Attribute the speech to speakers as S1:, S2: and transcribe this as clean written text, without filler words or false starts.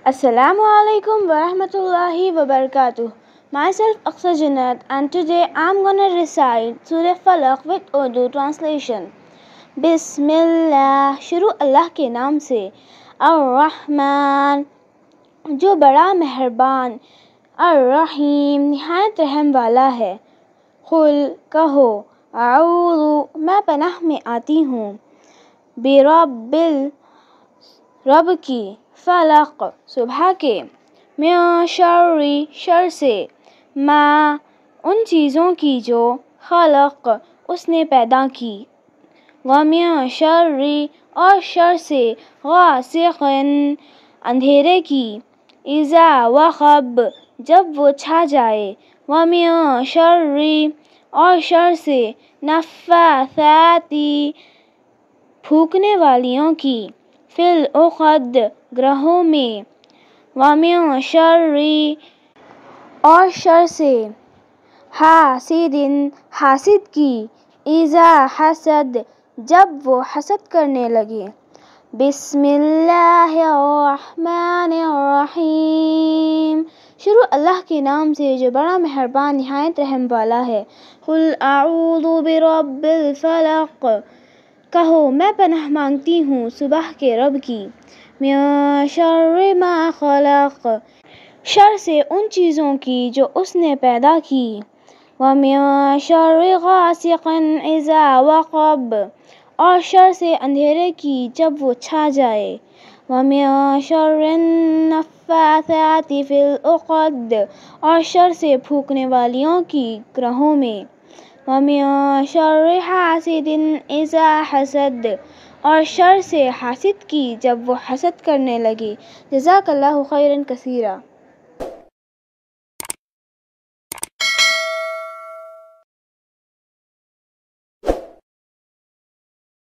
S1: Assalamu alaikum wa rahmatullahi wa barakatuh. Myself Aqsa Junaid, and today I'm gonna recite Surah Falaq with Urdu translation. बिस्मिल्लाह, शुरू अल्लाह के नाम से। अर्रहमान, जो बड़ा मेहरबान। अर्रहीम, निहायत रहम वाला है। कुल, कहो। अऊज़ु, मैं पनाह में आती हूँ। बिरब्बिल, रब की। फलक, सुबह के। मिन शर्रि, शर से। मा, उन चीज़ों की जो। खलक, उसने पैदा की। व मिन शर्रि, और शर से। गासिक़िन, अंधेरे की। इज़ा वक़ब, जब वो छा जाए। व मिन शर्रि, और शर से। नफ़्फ़ाथाति, फूंकने वालियों की। फिल उक़द, ग्रहों में। व मिन शर्रि, और शर से। हासिदिन, हासिद की। इज़ा हसद, जब वो हसद करने लगे। बिस्मिल्लाहिर्रहमानिर्रहीम, शुरू अल्लाह के नाम से जो बड़ा मेहरबान निहायत रहम वाला है। कुल अऊज़ु बिरब्बिल फलक, कहो मैं पनाह मांगती हूँ सुबह के रब की। मिन शर्रि मा खलक, शर से उन चीज़ों की जो उसने पैदा की। व मिन शर्रि गासिक़िन इज़ा वक़ब, और शर से अंधेरे की जब वो छा जाए। व मिन शर्रि नफ़्फ़ाथाति फिल उक़द, और शर से फूंकने वालियों की ग्रहों में। व मिन शर्रि हासिदिन इज़ा हसद, और शर से हासिद की जब वो हसद करने लगे। जज़ाकल्लाहु खैरन कसीरा।